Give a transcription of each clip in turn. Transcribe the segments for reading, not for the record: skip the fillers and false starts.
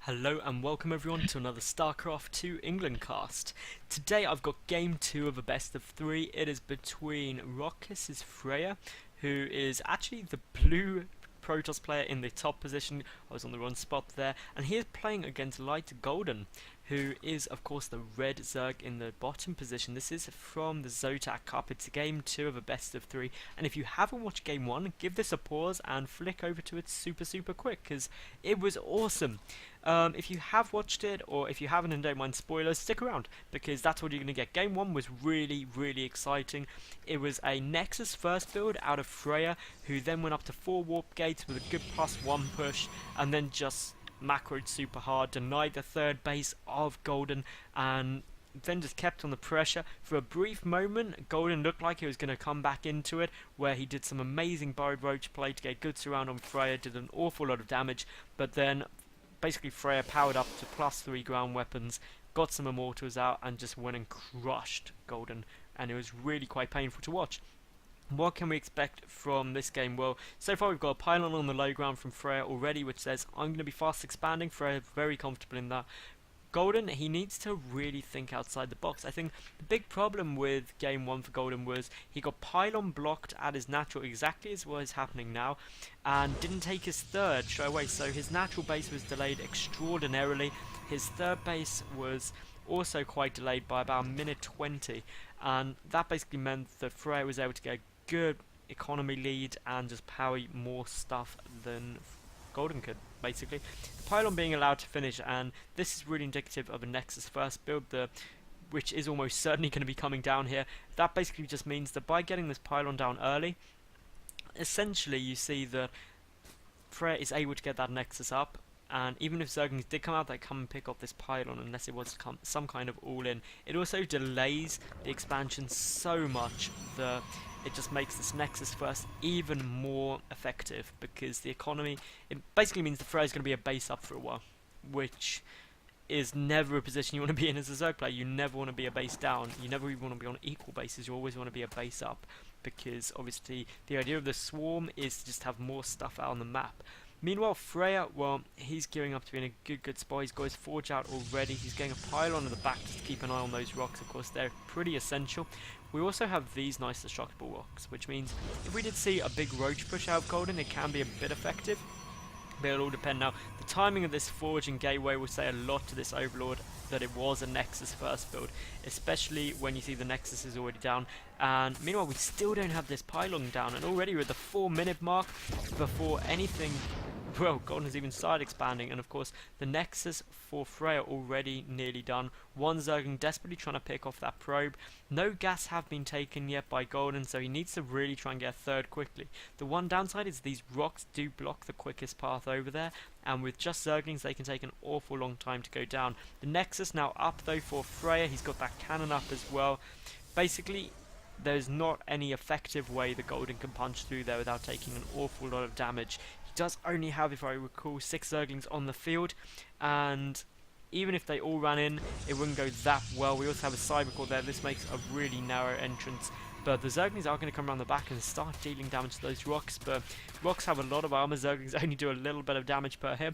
Hello and welcome everyone to another StarCraft 2 England cast. Today I've got game 2 of a best of 3. It is between roxkisFRAER, who is actually the blue Protoss player in the top position. I was on the wrong spot there. And he is playing against Light Golden, who is of course the red Zerg in the bottom position. This is from the Zotac Cup. It's game 2 of a best of 3. And if you haven't watched game 1, give this a pause and flick over to it super quick, because it was awesome. If you have watched it, or if you haven't and don't mind spoilers, stick around, because that's what you're going to get. Game 1 was really exciting. It was a Nexus first build out of FRAER, who then went up to 4 warp gates with a good +1 push, and then just macroed super hard, denied the third base of Golden, and then just kept on the pressure. For a brief moment, Golden looked like he was going to come back into it, where he did some amazing Burrowed Roach play to get good surround on FRAER, did an awful lot of damage, but then basically FRAER powered up to +3 ground weapons, got some Immortals out, and just went and crushed Golden, and it was really quite painful to watch. What can we expect from this game? Well, so far we've got a pylon on the low ground from FRAER already, which says I'm going to be fast expanding. FRAER very comfortable in that. Golden, he needs to really think outside the box. I think the big problem with game 1 for Golden was he got pylon blocked at his natural, exactly as what is happening now, and didn't take his third straight away, so his natural base was delayed extraordinarily. His third base was also quite delayed by about a minute 20, and that basically meant that FRAER was able to get a good economy lead and just power more stuff than Golden could, basically. The pylon being allowed to finish, and this is really indicative of a Nexus first build, which is almost certainly going to be coming down here. That basically just means that by getting this pylon down early, essentially you see that FRAER is able to get that Nexus up, and even if Zerglings did come out, they come and pick up this pylon unless it was some kind of all-in. It also delays the expansion so much that it just makes this Nexus first even more effective, because the economy, it basically means the FRAER is going to be a base up for a while, which is never a position you want to be in as a Zerg player. You never want to be a base down. You never even want to be on equal bases. You always want to be a base up, because obviously the idea of the swarm is to just have more stuff out on the map. Meanwhile, FRAER, well, he's gearing up to be in a good spot. He's got his Forge out already. He's getting a pylon in the back just to keep an eye on those rocks. Of course, they're pretty essential. We also have these nice destructible rocks, which means if we did see a big Roach push out of Golden, it can be a bit effective. But it'll all depend now. The timing of this Forge and Gateway will say a lot to this Overlord that it was a Nexus first build, especially when you see the Nexus is already down. And meanwhile, we still don't have this pylon down, and already we're at the 4-minute mark before anything. Well, Golden has even started expanding, and of course the Nexus for FRAER already nearly done. One Zergling desperately trying to pick off that probe. No gas have been taken yet by Golden, so he needs to really try and get a third quickly. The one downside is these rocks do block the quickest path over there, and with just Zerglings they can take an awful long time to go down. The Nexus now up though for FRAER. He's got that cannon up as well. Basically, there's not any effective way the Golden can punch through there without taking an awful lot of damage. He does only have, if I recall, 6 Zerglings on the field, and even if they all ran in, it wouldn't go that well. We also have a Cybercore there. This makes a really narrow entrance, but the Zerglings are going to come around the back and start dealing damage to those rocks, but rocks have a lot of armor. Zerglings only do a little bit of damage per hit,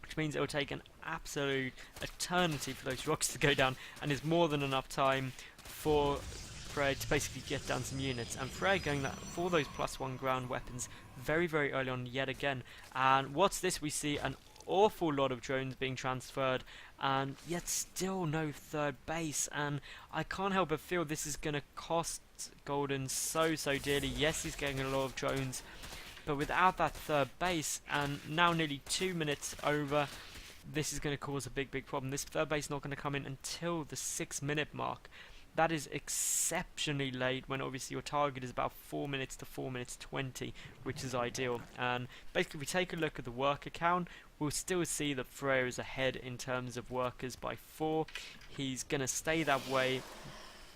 which means it will take an absolute eternity for those rocks to go down, and is more than enough time for FRAER to basically get down some units. And FRAER going that for those +1 ground weapons very early on yet again. And what's this? We see an awful lot of drones being transferred, and yet still no third base, and I can't help but feel this is going to cost Golden so dearly. Yes, he's getting a lot of drones, but without that third base, and now nearly 2 minutes over, this is going to cause a big problem. This third base is not going to come in until the 6-minute mark. That is exceptionally late, when obviously your target is about 4 minutes to 4 minutes 20, which is ideal. And basically, if we take a look at the worker count, we'll still see that FRAER is ahead in terms of workers by 4. He's going to stay that way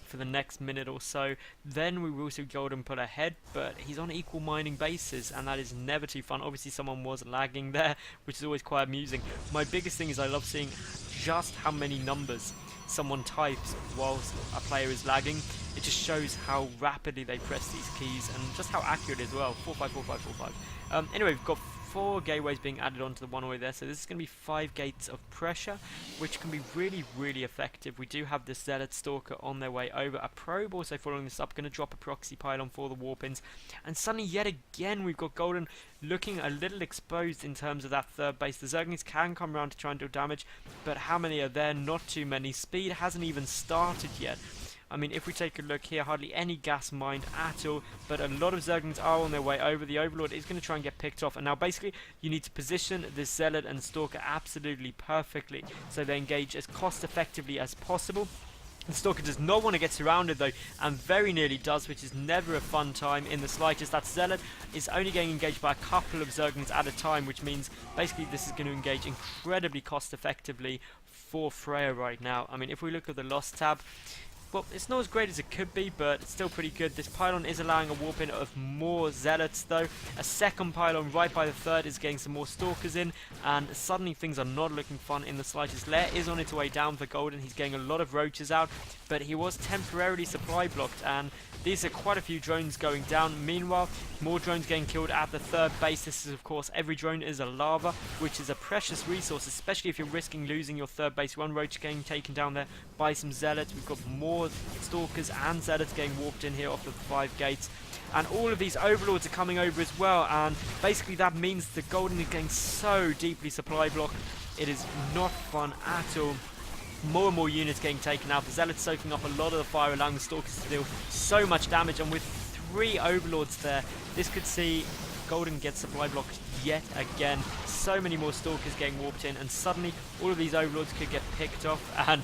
for the next minute or so. Then we will see Golden put ahead, but he's on equal mining bases, and that is never too fun. Obviously, someone was lagging there, which is always quite amusing. My biggest thing is I love seeing just how many numbers someone types whilst a player is lagging. It just shows how rapidly they press these keys, and just how accurate as well. 454545. Anyway, we've got 4 gateways being added onto the one-way there, so this is going to be 5 gates of pressure, which can be really, really effective. We do have the Zealot Stalker on their way over. A probe also following this up, going to drop a proxy pylon for the warpins, and suddenly yet again we've got Golden looking a little exposed in terms of that third base. The Zerglings can come around to try and do damage, but how many are there? Not too many. Speed hasn't even started yet. I mean, if we take a look here, hardly any gas mined at all, but a lot of Zerglings are on their way over. The Overlord is going to try and get picked off, and now basically you need to position this Zealot and Stalker absolutely perfectly so they engage as cost effectively as possible. The Stalker does not want to get surrounded though, and very nearly does, which is never a fun time in the slightest. That Zealot is only getting engaged by a couple of Zerglings at a time, which means basically this is going to engage incredibly cost effectively for FRAER right now. I mean, if we look at the loss tab, well, it's not as great as it could be, but it's still pretty good. This pylon is allowing a warp in of more Zealots though. A second pylon right by the third is getting some more Stalkers in, and suddenly things are not looking fun in the slightest. Lair is on its way down for Golden. He's getting a lot of roaches out, but he was temporarily supply blocked, and these are quite a few drones going down. Meanwhile, more drones getting killed at the third base. This is, of course, every drone is a lava, which is a precious resource, especially if you're risking losing your third base. One roach getting taken down there by some Zealots. We've got more Stalkers and Zealots getting warped in here off the 5 gates. And all of these Overlords are coming over as well, and basically that means the Golden is getting so deeply supply blocked. It is not fun at all. More and more units getting taken out. The Zealots soaking up a lot of the fire, allowing the Stalkers to deal so much damage, and with 3 Overlords there, this could see Golden get supply blocked yet again. So many more Stalkers getting warped in, and suddenly all of these Overlords could get picked off, and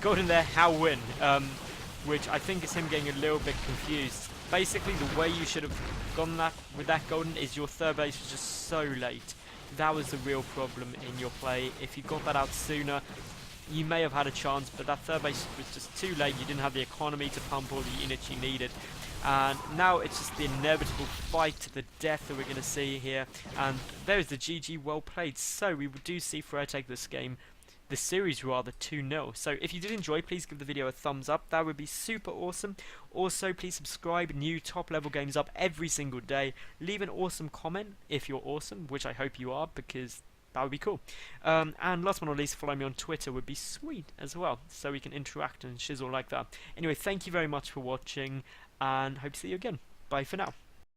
Golden there, how win? Which I think is him getting a little bit confused. Basically, the way you should have gone that with that Golden is your third base was just so late. That was the real problem in your play. If you got that out sooner, you may have had a chance, but that third base was just too late. You didn't have the economy to pump all the units you needed. And now it's just the inevitable fight to the death that we're going to see here. And there is the GG, well played. So we do see FRAER take this series rather, 2-0. So if you did enjoy, please give the video a thumbs up. That would be super awesome. Also, please subscribe. New top level games up every single day. Leave an awesome comment if you're awesome, which I hope you are, because that would be cool. And last but not least, follow me on Twitter would be sweet as well, so we can interact and shizzle like that. Anyway, thank you very much for watching, and hope to see you again. Bye for now.